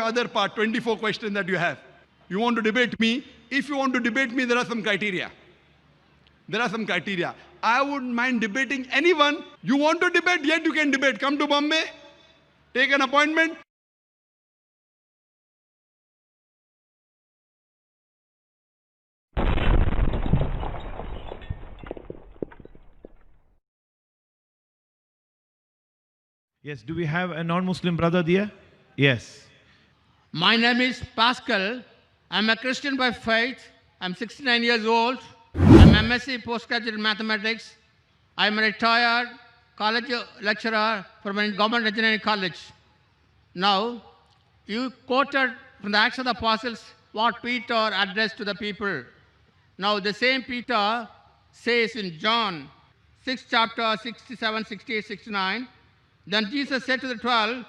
your other part, 24 questions that you have. You want to debate me? If you want to debate me, there are some criteria. There are some criteria. I wouldn't mind debating anyone. You want to debate, yet you can debate. Come to Bombay, take an appointment. Yes, do we have a non-Muslim brother there? Yes. My name is Pascal. I'm a Christian by faith. I'm 69 years old. I'm MSc Postgraduate Mathematics. I'm a retired college lecturer from a government engineering college. Now, you quoted from the Acts of the Apostles what Peter addressed to the people. Now, the same Peter says in John 6 chapter 67, 68, 69, then Jesus said to the 12,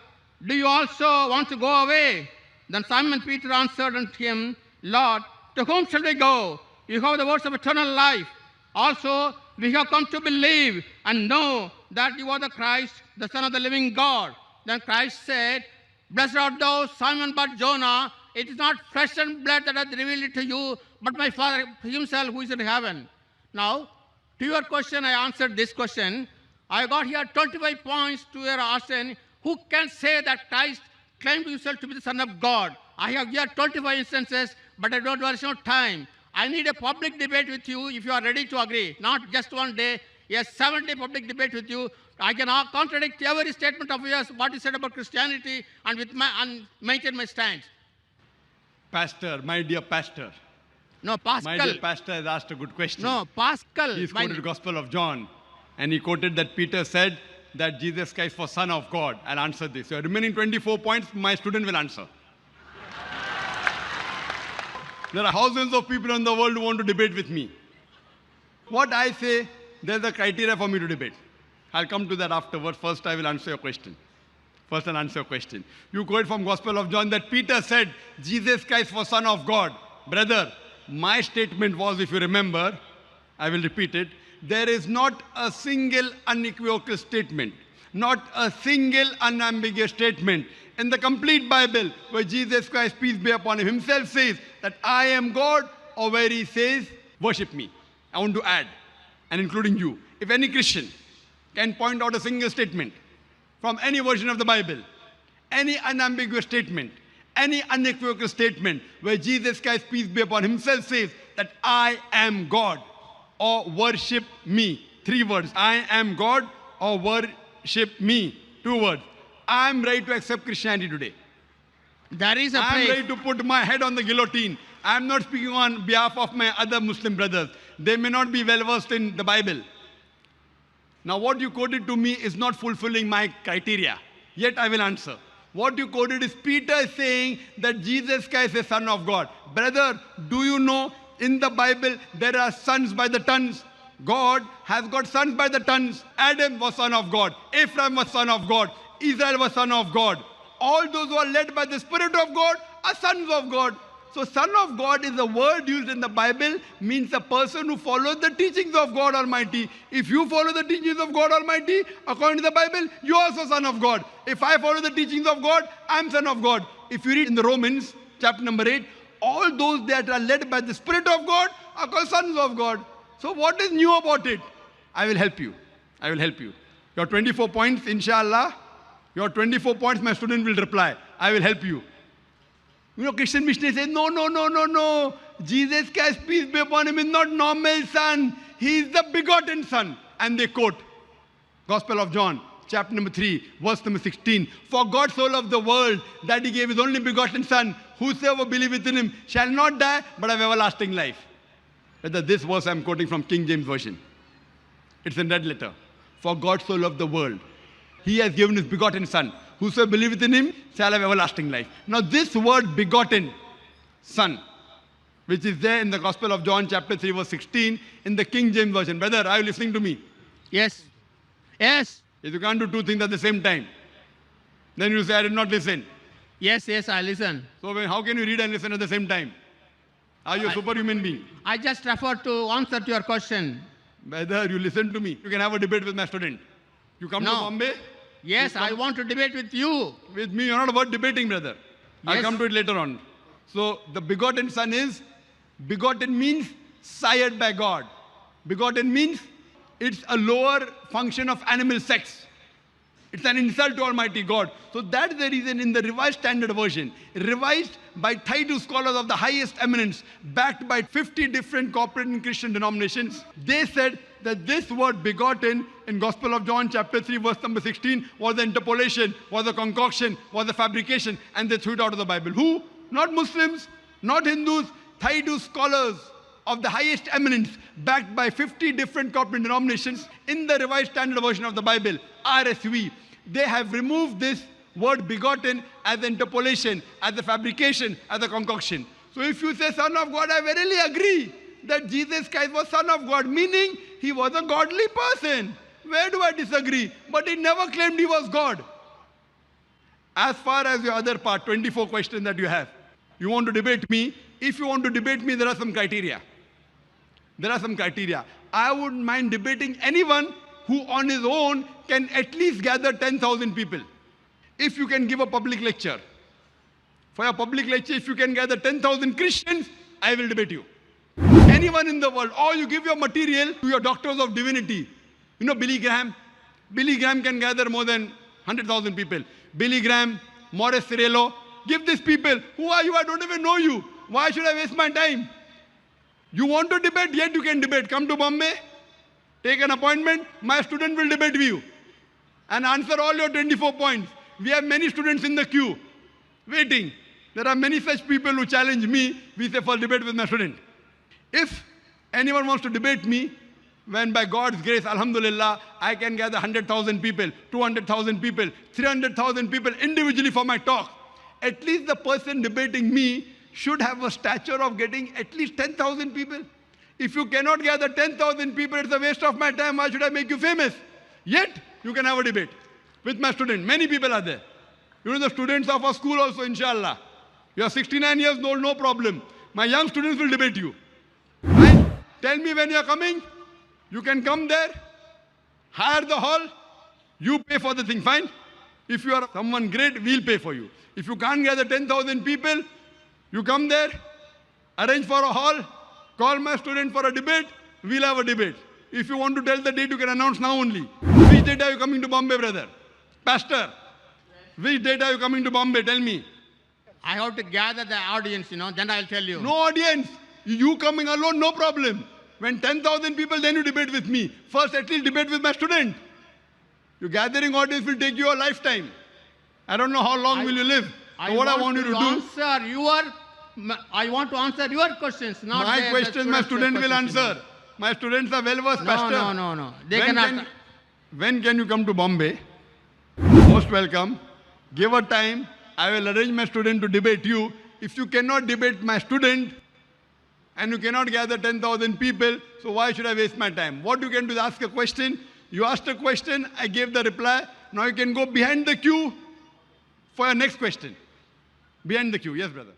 do you also want to go away? Then Simon Peter answered unto him, Lord, to whom shall we go? You have the words of eternal life. Also, we have come to believe and know that you are the Christ, the Son of the living God. Then Christ said, blessed art thou, Simon Bar-Jonah. It is not flesh and blood that hath revealed it to you, but my Father himself who is in heaven. Now, to your question, I answered this question. I got here 25 points to your question. Who can say that Christ claimed himself to be the Son of God? I have here 25 instances, but I don't want no time. I need a public debate with you if you are ready to agree. Not just one day, a 7-day public debate with you. I can contradict every statement of yours, what you said about Christianity, and maintain my stand. Pastor, my dear pastor. No, Pascal. My dear pastor has asked a good question. No, Pascal. He's quoted the Gospel of John. And he quoted that Peter said that Jesus Christ was Son of God. I'll answer this. So remaining 24 points, my student will answer. There are thousands of people in the world who want to debate with me. What I say, there's a criteria for me to debate. I'll come to that afterwards. First, I will answer your question. First, I'll answer your question. You quote from Gospel of John that Peter said Jesus Christ was Son of God. Brother, my statement was, if you remember, I will repeat it, there is not a single unequivocal statement, not a single unambiguous statement in the complete Bible where Jesus Christ, peace be upon him, himself says that I am God, or where he says, worship me. I want to add, and including you. If any Christian can point out a single statement from any version of the Bible, any unambiguous statement, any unequivocal statement where Jesus Christ, peace be upon him, himself says that I am God, or worship me. 3 words. I am God, or worship me. 2 words. I am ready to accept Christianity today. There is a I am place. ready to put my head on the guillotine. I am not speaking on behalf of my other Muslim brothers. They may not be well versed in the Bible. Now what you quoted to me is not fulfilling my criteria. Yet I will answer. What you quoted is Peter saying that Jesus Christ is Son of God. Brother, do you know in the Bible there are sons by the tons? God has got sons by the tons. Adam was son of God. Ephraim was son of God. Israel was son of God. All those who are led by the Spirit of God are sons of God. So Son of God is a word used in the Bible, means a person who follows the teachings of God Almighty. If you follow the teachings of God Almighty, according to the Bible, you are also son of God. If I follow the teachings of God, I am son of God. If you read in the Romans, chapter number 8, all those that are led by the Spirit of God are called sons of God. So what is new about it? I will help you. I will help you. Your 24 points, inshallah. Your 24 points, my student will reply. I will help you. You know, Christian missionaries say, no. Jesus Christ, peace be upon him, is not normal son. He is the begotten son. And they quote Gospel of John, chapter number 3, verse number 16. For God so loved the world that he gave his only begotten son. Whosoever believeth in him shall not die, but have everlasting life. This verse I am quoting from King James Version. It's in red letter. For God so loved the world. He has given his begotten son. Whosoever believeth in him shall have everlasting life. Now this word begotten, son, which is there in the Gospel of John chapter 3 verse 16 in the King James Version. Brother, are you listening to me? Yes. Yes. If you can't do 2 things at the same time, then you say, I did not listen. Yes, I listen. So how can you read and listen at the same time? Are you a superhuman being? I just refer to answer to your question. Brother, you listen to me. You can have a debate with my student. You come to Bombay? Yes, I want to debate with you. With me, you're not about debating, brother. I'll Yes. come to it later on. So the begotten son is, begotten means sired by God. Begotten means it's a lower function of animal sex. It's an insult to Almighty God. So that's the reason in the Revised Standard Version, revised by 32 scholars of the highest eminence, backed by 50 different corporate and Christian denominations, they said that this word begotten in Gospel of John chapter 3 verse number 16 was the interpolation, was a concoction, was a fabrication, and they threw it out of the Bible. Who? Not Muslims, not Hindus, 32 scholars of the highest eminence, backed by 50 different corporate denominations in the Revised Standard Version of the Bible, RSV. They have removed this word begotten as interpolation, as a fabrication, as a concoction. So if you say Son of God, I verily agree that Jesus Christ was Son of God, meaning he was a godly person. Where do I disagree? But he never claimed he was God. As far as your other part, 24 questions that you have, you want to debate me. If you want to debate me, there are some criteria. There are some criteria. I wouldn't mind debating anyone who on his own can at least gather 10,000 people. If you can give a public lecture. For a public lecture, if you can gather 10,000 Christians, I will debate you. Anyone in the world, or you give your material to your doctors of divinity. You know Billy Graham? Billy Graham can gather more than 100,000 people. Billy Graham, Morris Cerullo, give these people, who are you? I don't even know you. Why should I waste my time? You want to debate, yet you can debate. Come to Bombay, take an appointment, my student will debate with you and answer all your 24 points. We have many students in the queue, waiting. There are many such people who challenge me. We say, for debate with my student. If anyone wants to debate me, when by God's grace, alhamdulillah, I can gather 100,000 people, 200,000 people, 300,000 people individually for my talk, at least the person debating me should have a stature of getting at least 10,000 people. If you cannot gather 10,000 people, it's a waste of my time. Why should I make you famous? Yet, you can have a debate with my student. Many people are there. You know the students of our school also, inshallah. You are 69 years old, no problem. My young students will debate you. Right? Tell me when you are coming. You can come there, hire the hall, you pay for the thing, fine. If you are someone great, we'll pay for you. If you can't gather 10,000 people, you come there, arrange for a hall, call my student for a debate, we'll have a debate. If you want to tell the date, you can announce now only. Which date are you coming to Bombay, brother? Pastor, which date are you coming to Bombay? Tell me. I have to gather the audience, then I'll tell you. No audience. You coming alone, no problem. When 10,000 people, then you debate with me. First, at least debate with my student. Your gathering audience will take you a lifetime. I don't know how long will you live. So what I want you to do, I want to answer your questions, not my the questions my student will questions, answer. My students are well versed, Pastor. No. They When cannot. when can you come to Bombay? Most welcome. Give a time. I will arrange my student to debate you. If you cannot debate my student, and you cannot gather 10,000 people, so why should I waste my time? What you can do is ask a question. You asked a question, I gave the reply. Now you can go behind the queue for your next question. Behind the queue. Yes, brother.